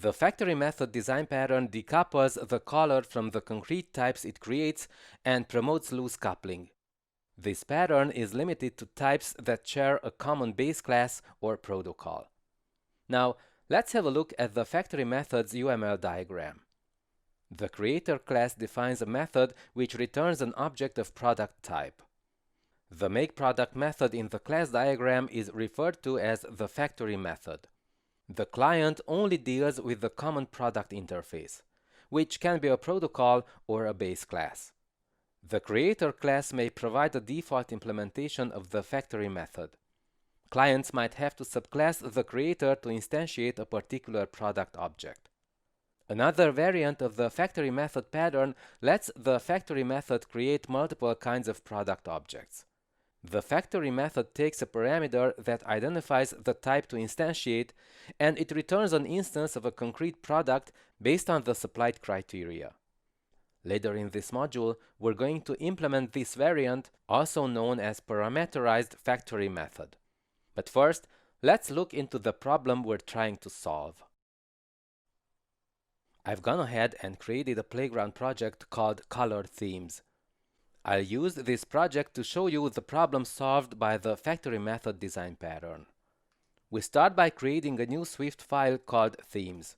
The factory method design pattern decouples the color from the concrete types it creates and promotes loose coupling. This pattern is limited to types that share a common base class or protocol. Now, let's have a look at the factory method's UML diagram. The creator class defines a method which returns an object of product type. The makeProduct method in the class diagram is referred to as the factory method. The client only deals with the common product interface, which can be a protocol or a base class. The creator class may provide a default implementation of the factory method. Clients might have to subclass the creator to instantiate a particular product object. Another variant of the factory method pattern lets the factory method create multiple kinds of product objects. The factory method takes a parameter that identifies the type to instantiate, and it returns an instance of a concrete product based on the supplied criteria. Later in this module, we're going to implement this variant, also known as parameterized factory method. But first, let's look into the problem we're trying to solve. I've gone ahead and created a playground project called Color Themes. I'll use this project to show you the problem solved by the factory method design pattern. We start by creating a new Swift file called themes.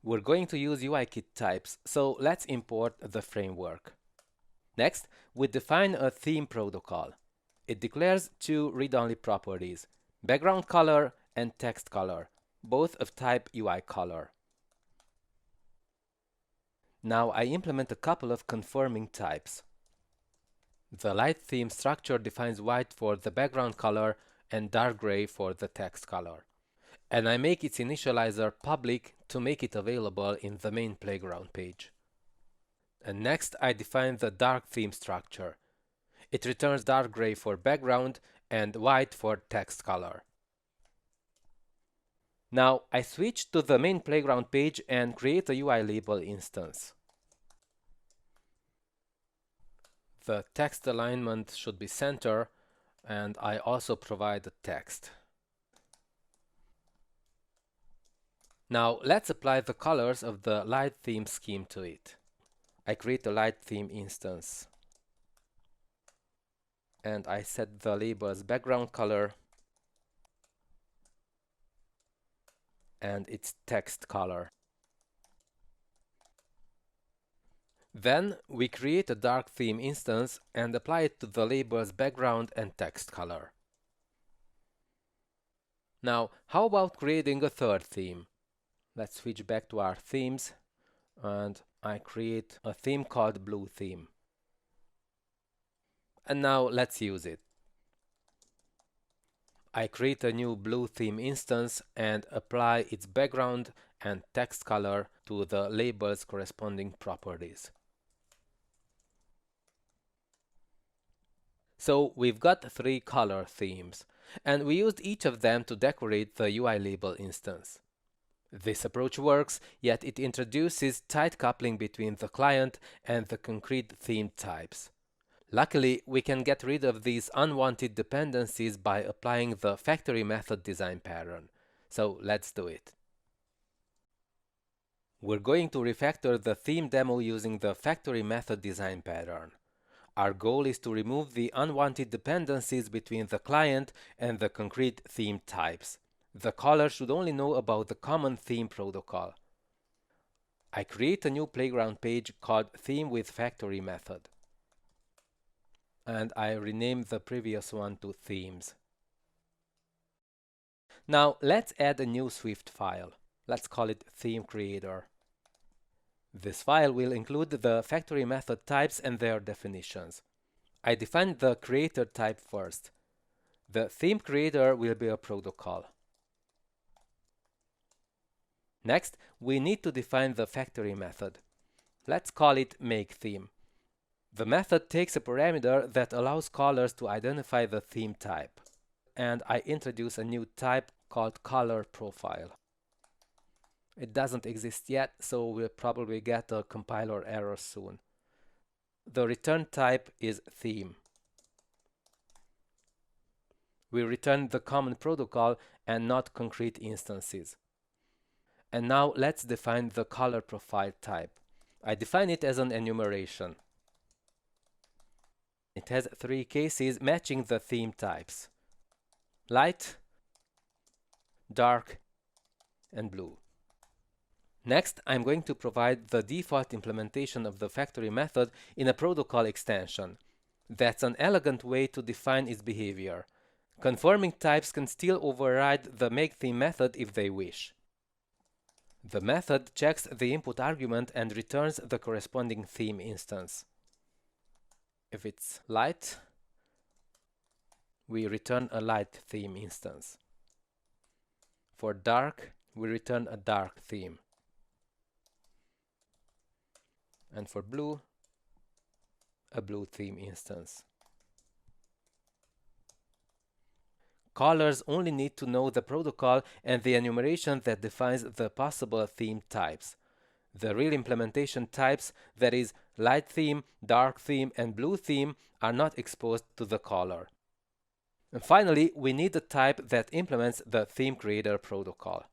We're going to use UIKit types, so let's import the framework. Next, we define a theme protocol. It declares two read-only properties, background color and text color, both of type UI color. Now I implement a couple of conforming types. The light theme structure defines white for the background color and dark gray for the text color. And I make its initializer public to make it available in the main playground page. And next I define the dark theme structure. It returns dark gray for background and white for text color. Now I switch to the main playground page and create a UI label instance. The text alignment should be center, and I also provide the text. Now let's apply the colors of the light theme scheme to it. I create a light theme instance, and I set the labels background color and its text color. Then we create a dark theme instance and apply it to the labels background and text color. Now, how about creating a third theme? Let's switch back to our themes, and I create a theme called blue theme. And now let's use it. I create a new blue theme instance and apply its background and text color to the label's corresponding properties. So we've got three color themes, and we used each of them to decorate the UI label instance. This approach works, yet it introduces tight coupling between the client and the concrete theme types. Luckily, we can get rid of these unwanted dependencies by applying the factory method design pattern. So let's do it. We're going to refactor the theme demo using the factory method design pattern. Our goal is to remove the unwanted dependencies between the client and the concrete theme types. The caller should only know about the common theme protocol. I create a new playground page called Theme with Factory Method. And I rename the previous one to Themes. Now let's add a new Swift file. Let's call it Theme Creator. This file will include the factory method types and their definitions. I define the creator type first. The theme creator will be a protocol. Next, we need to define the factory method. Let's call it makeTheme. The method takes a parameter that allows callers to identify the theme type. And I introduce a new type called color profile. It doesn't exist yet, so we'll probably get a compiler error soon. The return type is theme. We return the common protocol and not concrete instances. And now let's define the color profile type. I define it as an enumeration. It has 3 cases matching the theme types: light, dark, and blue. Next, I'm going to provide the default implementation of the factory method in a protocol extension. That's an elegant way to define its behavior. Conforming types can still override the makeTheme method if they wish. The method checks the input argument and returns the corresponding theme instance. If it's light, we return a light theme instance. For dark, we return a dark theme. And for blue, a blue theme instance. Callers only need to know the protocol and the enumeration that defines the possible theme types. The real implementation types, that is, light theme, dark theme, and blue theme, are not exposed to the caller. And finally, we need a type that implements the theme creator protocol.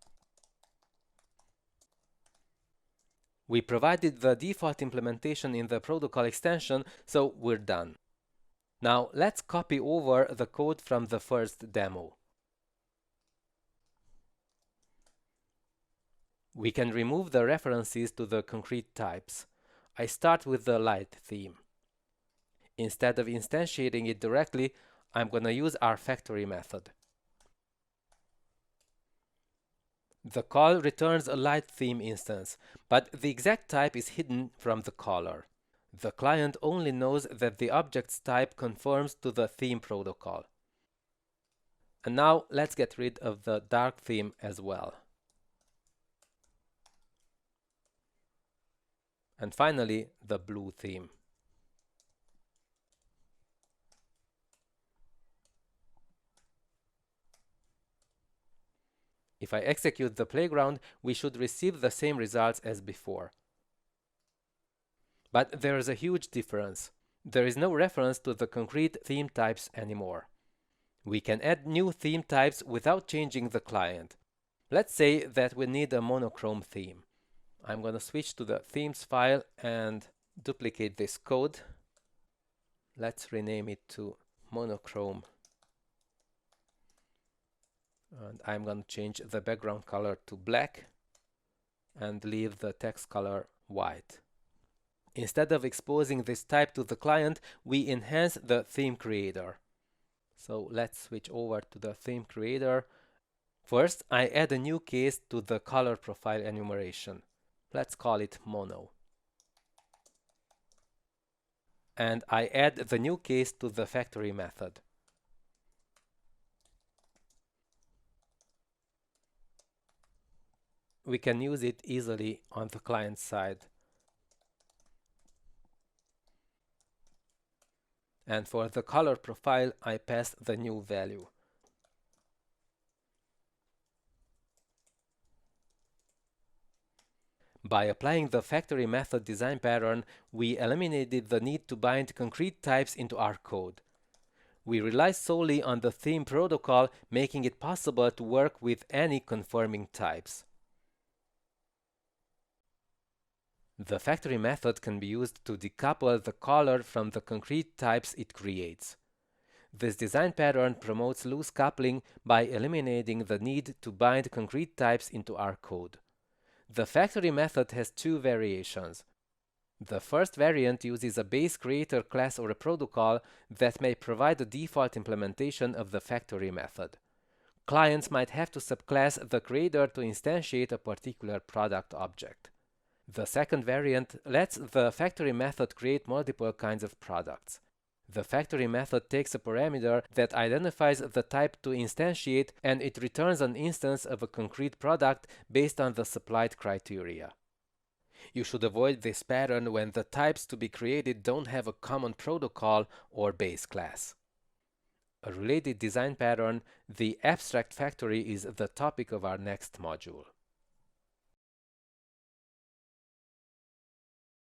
We provided the default implementation in the protocol extension, so we're done. Now let's copy over the code from the first demo. We can remove the references to the concrete types. I start with the light theme. Instead of instantiating it directly, I'm going to use our factory method. The call returns a light theme instance, but the exact type is hidden from the caller. The client only knows that the object's type conforms to the theme protocol. And now let's get rid of the dark theme as well. And finally, the blue theme. If I execute the playground, we should receive the same results as before. But there is a huge difference. There is no reference to the concrete theme types anymore. We can add new theme types without changing the client. Let's say that we need a monochrome theme. I'm going to switch to the themes file and duplicate this code. Let's rename it to monochrome. And I'm going to change the background color to black and leave the text color white. Instead of exposing this type to the client, we enhance the theme creator. So let's switch over to the theme creator. First, I add a new case to the color profile enumeration. Let's call it mono. And I add the new case to the factory method. We can use it easily on the client side. And for the color profile, I pass the new value. By applying the factory method design pattern, we eliminated the need to bind concrete types into our code. We rely solely on the theme protocol, making it possible to work with any conforming types. The factory method can be used to decouple the caller from the concrete types it creates. This design pattern promotes loose coupling by eliminating the need to bind concrete types into our code. The factory method has 2 variations. The first variant uses a base creator class or a protocol that may provide a default implementation of the factory method. Clients might have to subclass the creator to instantiate a particular product object. The second variant lets the factory method create multiple kinds of products. The factory method takes a parameter that identifies the type to instantiate, and it returns an instance of a concrete product based on the supplied criteria. You should avoid this pattern when the types to be created don't have a common protocol or base class. A related design pattern, the abstract factory, is the topic of our next module.